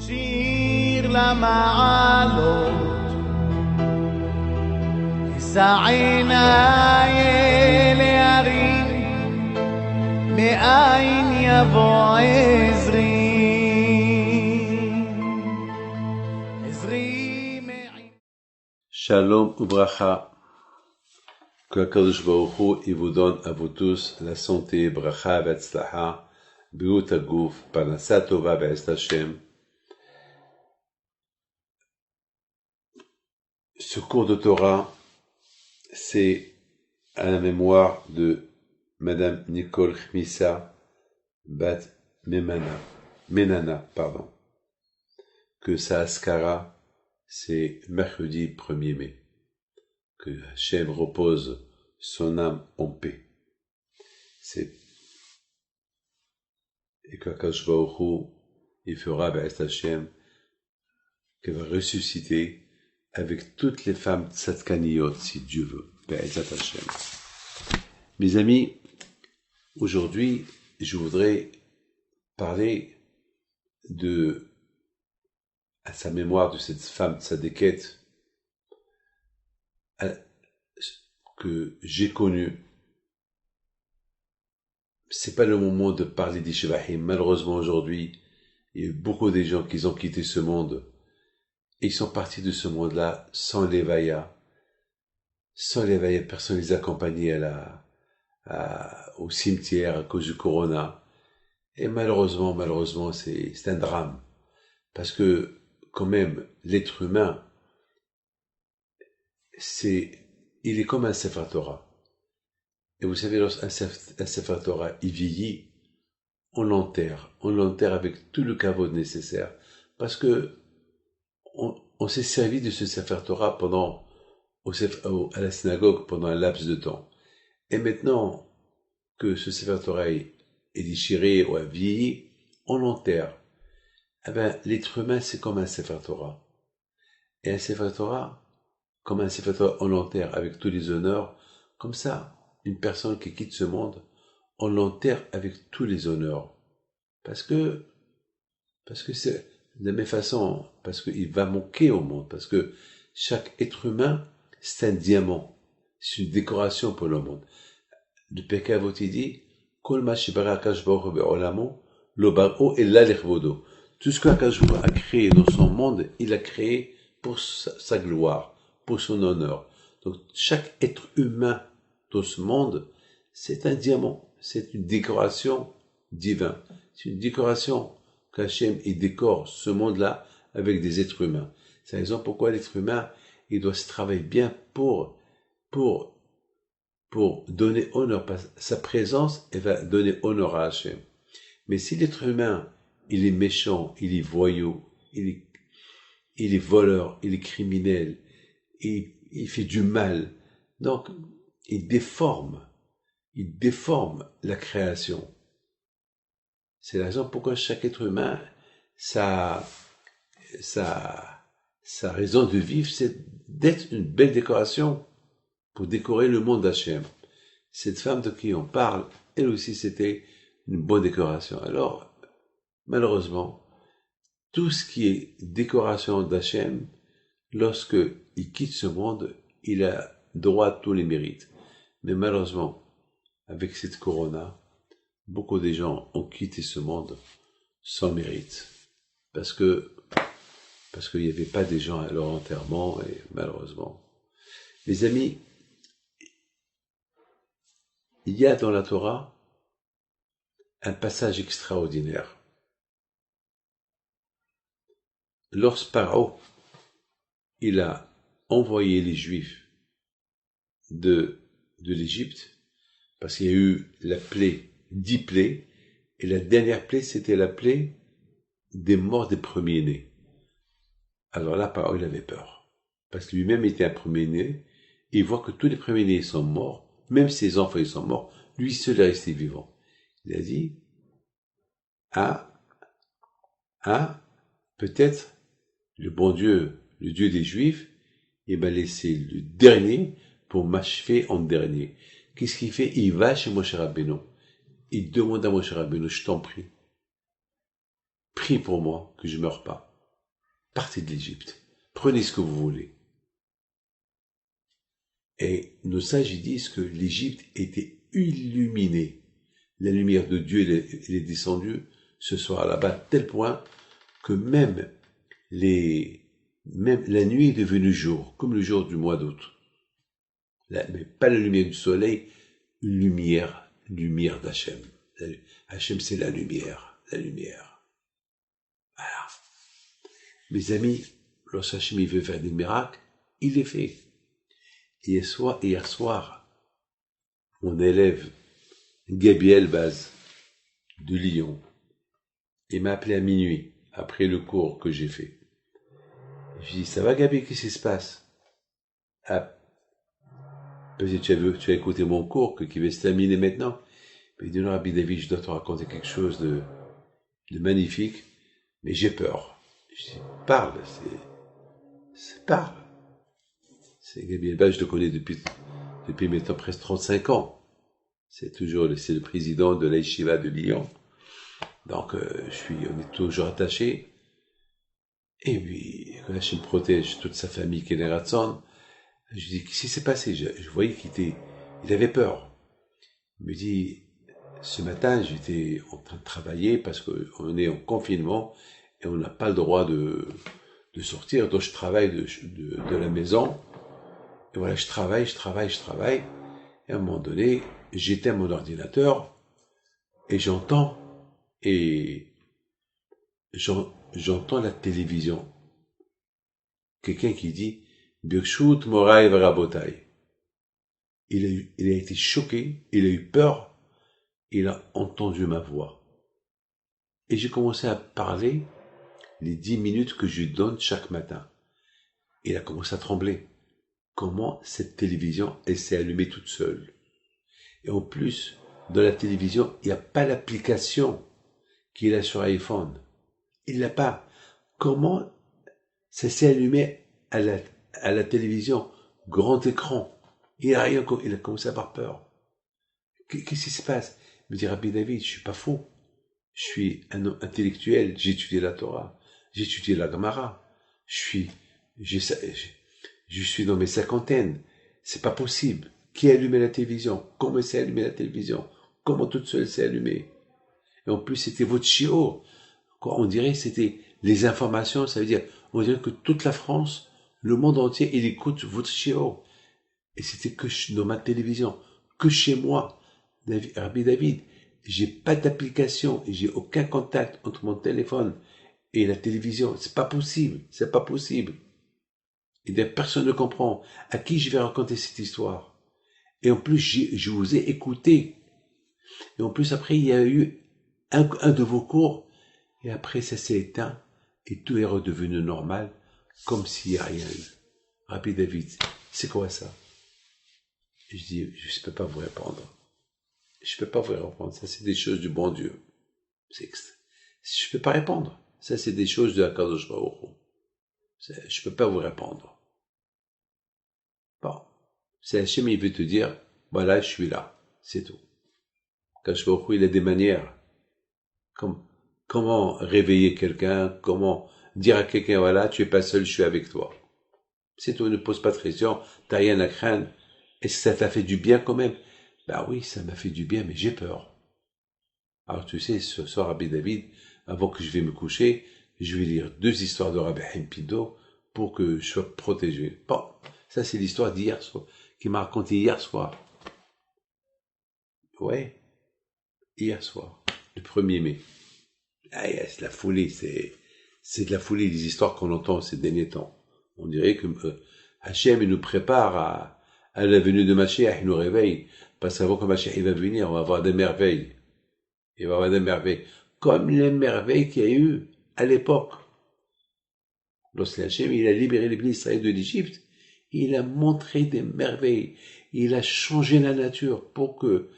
שיר למעלות, אשא עיניי אל ההרים, מאין יבוא עזרי. Shalom Ubracha. Que Akadosh Baruch Hu, il vous donne à vous tous la santé, bracha, vetzlaha, briut aguf, parnassa tova, be'ez Hashem. Ce cours de Torah, c'est à la mémoire de Madame Nicole Khmissa Bat Menana, que sa askara, c'est mercredi 1er mai. Que Hashem repose son âme en paix. Et qu'Akadosh Baruch Hu, il fera Be'ez Hashem, qu'elle va ressusciter avec toutes les femmes tzadkaniyot, si Dieu veut. Be'ez Hashem. Mes amis, aujourd'hui, je voudrais parler à sa mémoire de cette femme tzadékette que j'ai connue. C'est pas le moment de parler d'Ishvahim. Malheureusement, aujourd'hui, il y a eu beaucoup de gens qui ont quitté ce monde. Et ils sont partis de ce monde-là sans l'évaïa. Sans l'évaïa, personne ne les accompagnait au cimetière à cause du corona. Et malheureusement, c'est un drame. Parce que, quand même, l'être humain, il est comme un Sefer Torah. Et vous savez, lorsqu'un Sefer Torah, il vieillit, on l'enterre avec tout le kavod nécessaire. Parce que, on s'est servi de ce Sefer Torah à la synagogue pendant un laps de temps. Et maintenant que ce Sefer Torah est déchiré ou a vieilli, on l'enterre. Eh ben, l'être humain, c'est comme un Sefer Torah. Et un Sefer Torah, comme un Sefer Torah, on l'enterre avec tous les honneurs. Comme ça, une personne qui quitte ce monde, on l'enterre avec tous les honneurs. Parce que c'est de la même façon, parce qu'il va manquer au monde. Parce que chaque être humain, c'est un diamant. C'est une décoration pour le monde. Le Pirkei Avot dit, Kol ma shebara Akadosh Baruch Hu be'olamo, lo bar'o ella lechvodo. Tout ce qu'Akadosh Baruch Hu a créé dans son monde, il a créé pour sa gloire, pour son honneur. Donc, chaque être humain dans ce monde, c'est un diamant. C'est une décoration divine. C'est une décoration qu'Hachem, il décore ce monde-là avec des êtres humains. C'est la raison pourquoi l'être humain, il doit se travailler bien pour donner honneur. Sa présence, elle va donner honneur à Hachem. Mais si l'être humain, il est méchant, il est voyou, il est voleur, il est criminel, il fait du mal. Donc, il déforme la création. C'est la raison pourquoi chaque être humain, sa raison de vivre, c'est d'être une belle décoration pour décorer le monde d'Hachem. Cette femme de qui on parle, elle aussi, c'était une bonne décoration. Alors, malheureusement, tout ce qui est décoration d'Hachem, lorsque il quitte ce monde, il a droit à tous les mérites. Mais malheureusement, avec cette corona, beaucoup de gens ont quitté ce monde sans mérite. Parce qu'il n'y avait pas des gens à leur enterrement, et malheureusement. Les amis, il y a dans la Torah un passage extraordinaire. Lorsque Paro, il a envoyé les Juifs de l'Égypte, parce qu'il y a eu la plaie, 10 plaies, et la dernière plaie, c'était la plaie des morts des premiers-nés. Alors là, Paro, il avait peur, parce que lui-même était un premier-né, et il voit que tous les premiers-nés sont morts, même ses enfants ils sont morts, lui seul est resté vivant. Il a dit, peut-être le bon Dieu, le Dieu des Juifs, il m'a laissé le dernier pour m'achever en dernier. Qu'est-ce qu'il fait? Il va chez Moshe Rabbeinu. Il demande à Moshe Rabbeinu, je t'en prie, prie pour moi que je ne meure pas. partez de l'Égypte. Prenez ce que vous voulez. Et nos sages ils disent que l'Égypte était illuminée. La lumière de Dieu elle est descendue ce soir là-bas, à tel point que même la nuit est devenue jour, comme le jour du mois d'août. Mais pas la lumière du soleil, lumière d'Hachem. Hachem, c'est la lumière. Voilà. Mes amis, lorsqu'Hachem veut faire des miracles, il les fait. Hier soir, mon élève, Gabi Elbaz, de Lyon, il m'a appelé à minuit, après le cours que j'ai fait. Je lui ai dit, ça va Gabi, qu'est-ce qui se passe? Ah, peut-être tu as écouté mon cours, qui va se terminer maintenant. Il dit, non, Rabbi David, je dois te raconter quelque chose de magnifique, mais j'ai peur. Je dis, parle, parle. C'est Gabi Elbaz, je le connais depuis maintenant presque 35 ans. C'est le président de l'Aïshiva de Lyon. Donc, on est toujours attachés. Et puis, Hachem protège toute sa famille qui est les Ratson. Je lui dis, qu'est-ce qui s'est passé? Je voyais il avait peur. Il me dit, ce matin, j'étais en train de travailler parce qu'on est en confinement et on n'a pas le droit de sortir. Donc, je travaille de la maison. Et voilà, je travaille. Et à un moment donné, j'éteins mon ordinateur et j'entends la télévision. Quelqu'un qui dit Birshut Moraï Rabotai. Il a été choqué, il a eu peur, il a entendu ma voix. Et j'ai commencé à parler les 10 minutes que je lui donne chaque matin. Il a commencé à trembler. Comment cette télévision, elle s'est allumée toute seule. Et en plus, dans la télévision, il n'y a pas l'application qu'il a sur iPhone. Il l'a pas. Comment ça s'est allumé à la télévision, grand écran? Il a commencé à avoir peur. Qu'est-ce qui se passe? Il me dit, Rabbi David, je suis pas fou. Je suis un homme intellectuel, j'ai étudié la Torah, j'ai étudié la Gemara, je suis dans mes cinquantaines. C'est pas possible. Qui a allumé la télévision? Comment s'est allumé la télévision? Comment toute seule s'est allumée? Et en plus, c'était votre chiot. On dirait que c'était les informations, ça veut dire, on dirait que toute la France, le monde entier, il écoute votre chiot. Et c'était que dans ma télévision, que chez moi. Rabbi David, j'ai pas d'application et j'ai aucun contact entre mon téléphone et la télévision. C'est pas possible. Et personne ne comprend. À qui je vais raconter cette histoire? Et en plus, je vous ai écouté. Et en plus, après, il y a eu un de vos cours. Et après, ça s'est éteint. Et tout est redevenu normal. Comme s'il n'y a rien eu. Rabbi David, c'est quoi ça? Je dis, je ne peux pas vous répondre. Ça, c'est des choses du bon Dieu. Je ne peux pas répondre. Ça, c'est des choses de la Kadosh Baruch Hu. Je ne peux pas vous répondre. Bon. C'est Hachem, il veut te dire, voilà, je suis là. C'est tout. Kadosh Baruch Hu, il a des manières. Comment réveiller quelqu'un, comment dire à quelqu'un, voilà, tu es pas seul, je suis avec toi. C'est tout, ne pose pas de questions, t'as rien à craindre. Est-ce que ça t'a fait du bien quand même? Ben oui, ça m'a fait du bien, mais j'ai peur. Alors tu sais, ce soir, Rabbi David, avant que je vais me coucher, je vais lire 2 histoires de Rabbi Haim Pido pour que je sois protégé. Bon, ça c'est l'histoire d'hier soir, qu'il m'a raconté hier soir. Ouais, hier soir, le 1er mai. Ah, c'est la folie, c'est de la folie, les histoires qu'on entend ces derniers temps. On dirait que Hachem il nous prépare à la venue de Mashiach, il nous réveille. Parce qu'avant que Mashiach il va venir, on va avoir des merveilles. Il va y avoir des merveilles. Comme les merveilles qu'il y a eu à l'époque. Lorsque Hachem il a libéré les Israël de l'Égypte, il a montré des merveilles. Il a changé la nature pour que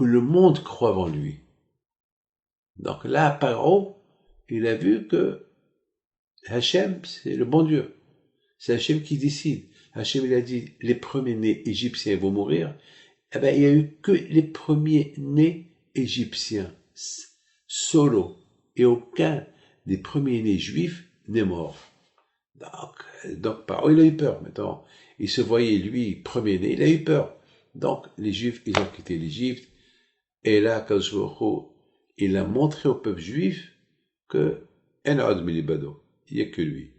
le monde croive en lui. Donc là, Paro, il a vu que Hachem, c'est le bon Dieu. C'est Hachem qui décide. Hachem, il a dit, les premiers-nés égyptiens vont mourir. Eh ben, il n'y a eu que les premiers-nés égyptiens, solo. Et aucun des premiers-nés juifs n'est mort. Donc, Pharaon, il a eu peur. Maintenant, il se voyait, lui, premier-né, il a eu peur. Donc, les Juifs, ils ont quitté l'Égypte. Et là, Kadosh Baruch Hu, il a montré au peuple juif que, il n'y a que lui.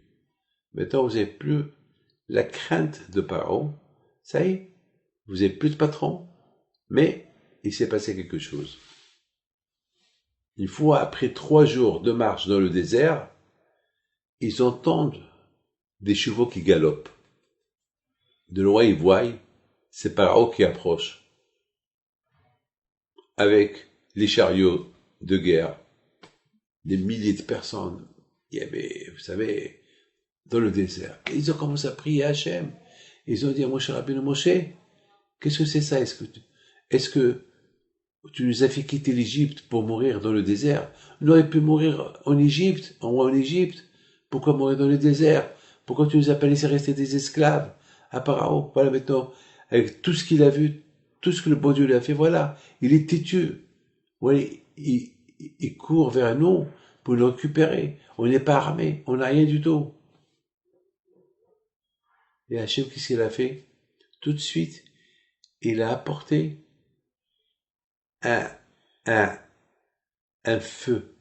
Maintenant, vous n'avez plus la crainte de Pharaon. Ça y est, vous n'avez plus de patron. Mais, il s'est passé quelque chose. Une fois, après 3 jours de marche dans le désert, ils entendent des chevaux qui galopent. De loin, ils voient, c'est Pharaon qui approche, avec les chariots de guerre, des milliers de personnes. Il y avait, vous savez, dans le désert. Et ils ont commencé à prier à Hachem. Ils ont dit à Moshe Rabbeinu, Moshe, qu'est-ce que c'est ça? Est-ce que tu nous as fait quitter l'Égypte pour mourir dans le désert? On aurait pu mourir en Égypte, en Égypte. Pourquoi mourir dans le désert? Pourquoi tu nous as pas laissé rester des esclaves à Pharaon? Voilà, maintenant, avec tout ce qu'il a vu, tout ce que le bon Dieu lui a fait, voilà, il est têtu. Voilà, il court vers nous pour le récupérer. On n'est pas armé, on n'a rien du tout. Et Hachem, qu'est-ce qu'il a fait? Tout de suite, il a apporté un feu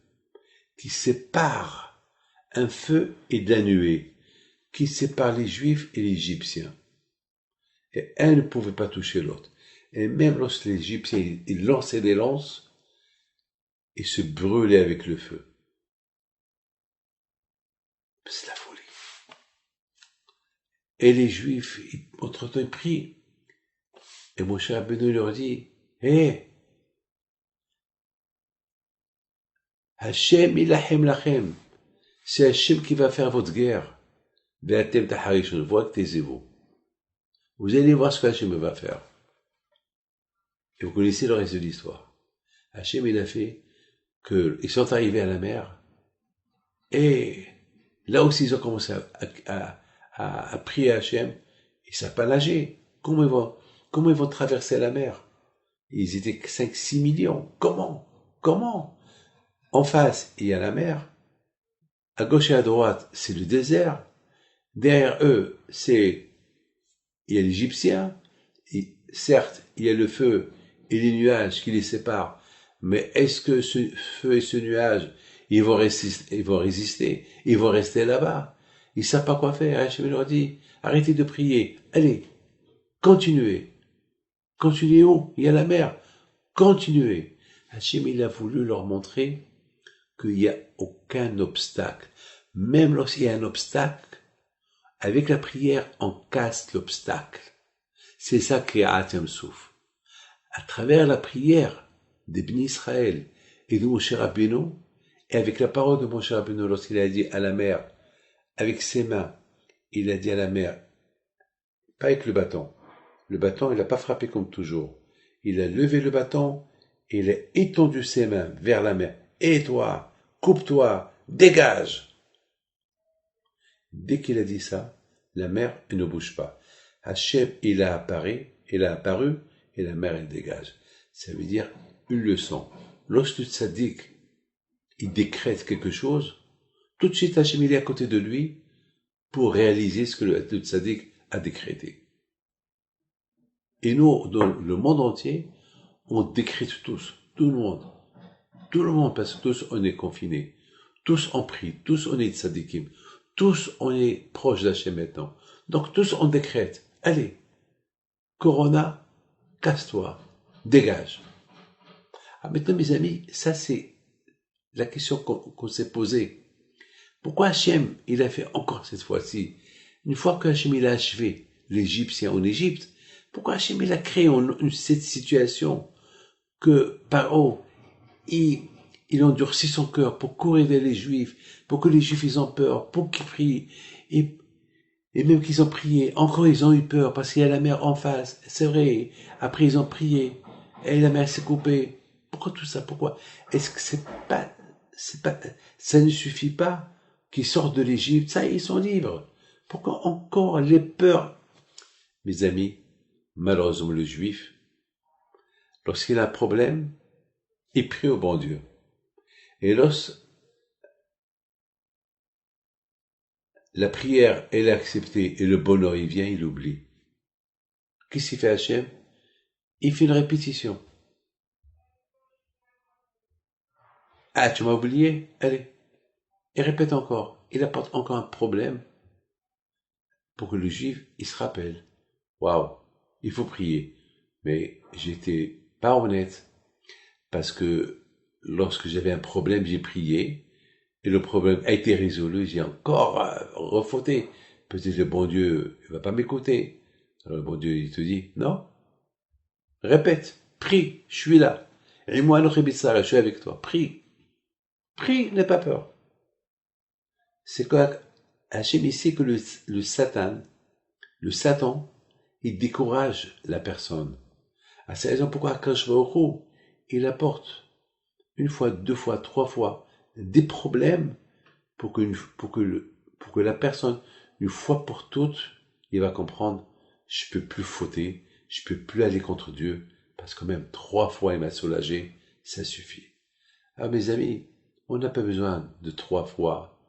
qui sépare, un feu et de la nuée, qui sépare les Juifs et les Égyptiens. Et un ne pouvait pas toucher l'autre. Et même lorsque les Égyptiens, ils lançaient des lances, ils se brûlaient avec le feu. C'est la folie. Et les Juifs, entre-temps, ils prient. Et Moshe Rabbeinu leur dit, hé, Hachem ilachem lachem. C'est Hachem qui va faire votre guerre. Ve'atem taharishon, vous taisez-vous. Vous allez voir ce que Hachem va faire. Et vous connaissez le reste de l'histoire. Hachem, il a fait qu'ils sont arrivés à la mer. Et là aussi, ils ont commencé à prier à Hachem. Ils ne savent pas nager. Comment ils vont traverser la mer? Ils étaient 5-6 millions. Comment? En face, il y a la mer. À gauche et à droite, c'est le désert. Derrière eux, il y a l'Égyptien. Certes, il y a le feu et les nuages qui les séparent. Mais est-ce que ce feu et ce nuage, ils vont résister? Ils vont rester là-bas. Ils savent pas quoi faire. Hachem leur dit, arrêtez de prier. Allez, continuez. Continuez où? Il y a la mer. Continuez. Hachem, il a voulu leur montrer qu'il n'y a aucun obstacle. Même lorsqu'il y a un obstacle, avec la prière, on casse l'obstacle. C'est ça qui est Atem Souf. À travers la prière des Bnei Israël et de Moshe Rabbeinu, et avec la parole de Moshe Rabbeinu lorsqu'il a dit à la mer, avec ses mains, il a dit à la mer, pas avec le bâton. Le bâton, il n'a pas frappé comme toujours. Il a levé le bâton et il a étendu ses mains vers la mer. Et toi, coupe-toi, dégage. Dès qu'il a dit ça, la mer elle ne bouge pas. Hachem, il a apparu, et la mer, elle dégage. Ça veut dire une leçon. Lorsque le tzaddik, il décrète quelque chose, tout de suite Hachem, il est à côté de lui pour réaliser ce que le tzaddik a décrété. Et nous, dans le monde entier, on décrète tous, tout le monde, parce que tous on est confinés, tous on prie, tous on est tzaddikim, tous on est proche d'Hachem maintenant. Donc tous on décrète, allez, Corona, casse-toi, dégage. Ah, maintenant mes amis, ça c'est la question qu'on s'est posée. Pourquoi Hachem, il a fait encore cette fois-ci, une fois que Hachem il a achevé l'Égyptien en Égypte, pourquoi Hachem il a créé cette situation que Pharaon, il endurcit son cœur pour courir vers les Juifs, pour que les Juifs ils ont peur, pour qu'ils prient, et même qu'ils ont prié, encore ils ont eu peur parce qu'il y a la mer en face, c'est vrai, après ils ont prié, et la mer s'est coupée. Pourquoi tout ça? Pourquoi? Est-ce que ça ne suffit pas qu'ils sortent de l'Égypte, ça ils sont libres. Pourquoi encore les peurs? Mes amis, malheureusement le Juif, lorsqu'il a un problème, il prie au bon Dieu. Et la prière, elle est acceptée et le bonheur, il vient, il oublie. Qu'est-ce qu'il fait Hachem? Il fait une répétition. Ah, tu m'as oublié? Allez. Et répète encore. Il apporte encore un problème pour que le juif, il se rappelle. Waouh, il faut prier. Mais j'étais pas honnête. Parce que lorsque j'avais un problème, j'ai prié. Et le problème a été résolu. J'ai encore refauté. Peut-être le bon Dieu, il va pas m'écouter. Alors le bon Dieu, il te dit, non. Répète, prie, je suis là. Et moi, je suis avec toi. Prie. Prie, n'aie pas peur. C'est quoi Hachem, il sait que le Satan, il décourage la personne. À cette raison pourquoi Akash Baruch Hu, il apporte une fois, deux fois, trois fois des problèmes pour que la personne, une fois pour toutes, il va comprendre, je peux plus fauter, je peux plus aller contre Dieu, parce que même 3 fois il m'a soulagé, ça suffit. Ah mes amis, on n'a pas besoin de 3 fois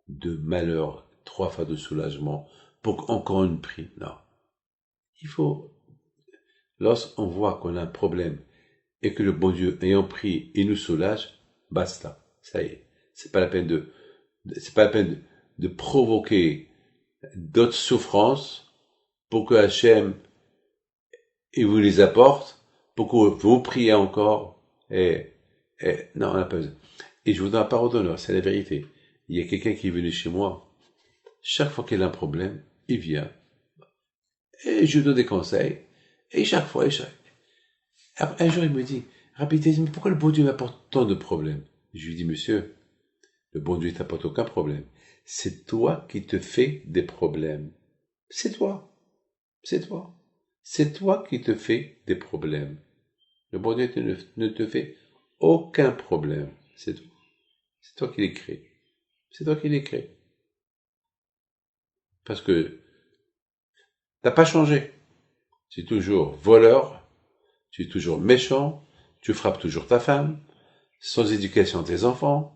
de malheur, 3 fois de soulagement, pour encore une prière. Non. Il faut, lorsqu'on voit qu'on a un problème, et que le bon Dieu, ayant pris, il nous soulage, basta. Ça y est. C'est pas la peine de provoquer d'autres souffrances pour que Hachem, il vous les apporte, pour que vous priez encore, non, on n'a pas besoin. Et je vous donne la parole d'honneur, c'est la vérité. Il y a quelqu'un qui est venu chez moi, chaque fois qu'il a un problème, il vient, et je lui donne des conseils, et chaque fois, un jour il me dit, Rabbi, mais pourquoi le bon Dieu m'apporte tant de problèmes? Je lui dis, monsieur, le bon Dieu t'apporte aucun problème. C'est toi qui te fais des problèmes. C'est toi. C'est toi. C'est toi qui te fais des problèmes. Le bon Dieu ne te fait aucun problème. C'est toi. C'est toi qui les crée. C'est toi qui les crée. Parce que t'as pas changé. Tu es toujours voleur, tu es toujours méchant, tu frappes toujours ta femme, sans éducation tes enfants,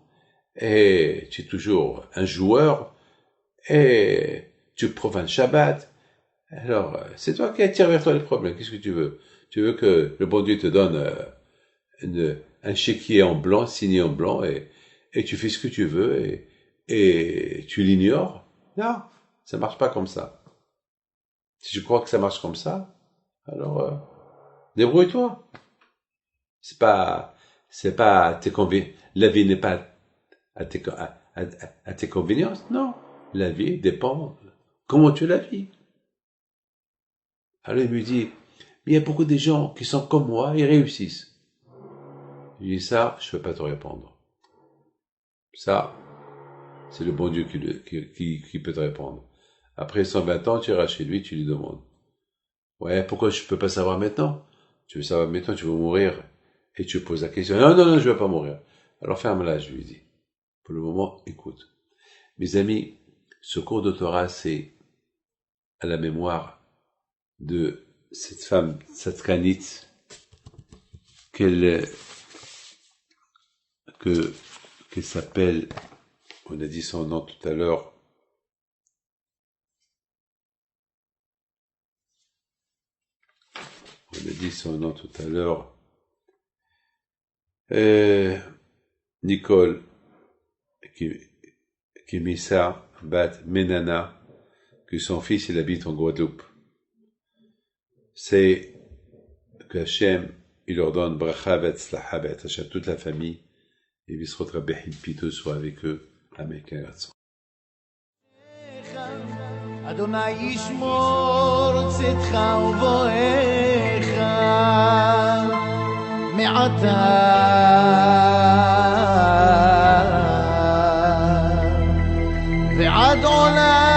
et tu es toujours un joueur, et tu profanes Shabbat. Alors, c'est toi qui attires vers toi les problèmes. Qu'est-ce que tu veux? Tu veux que le bon Dieu te donne un chéquier en blanc, signé en blanc, et tu fais ce que tu veux, et tu l'ignores? Non, ça marche pas comme ça. Si je crois que ça marche comme ça, alors débrouille-toi. C'est pas la vie n'est pas à tes conveniences. Non, la vie dépend comment tu la vis. Alors il me dit, il y a beaucoup de gens qui sont comme moi, ils réussissent. Je dis ça, je peux pas te répondre. Ça, c'est le bon Dieu qui peut te répondre. Après 120 ans, tu iras chez lui, tu lui demandes. Ouais, pourquoi je peux pas savoir maintenant? Tu veux savoir maintenant, tu veux mourir, et tu poses la question. Non, je veux pas mourir. Alors ferme-la, je lui dis. Pour le moment, écoute. Mes amis, ce cours de Torah, c'est à la mémoire de cette femme tzadkanite qu'elle s'appelle, on a dit son nom tout à l'heure, Nicole Kimissa Bat Menana, que son fils il habite en Guadeloupe. C'est que Hachem il leur donne bracha v'etzlacha v'etach à toute la famille, et Visrot Rabbi Pito soit avec eux. Amen. אדוני ישמור צאתך ובואך מעתה ועד עולם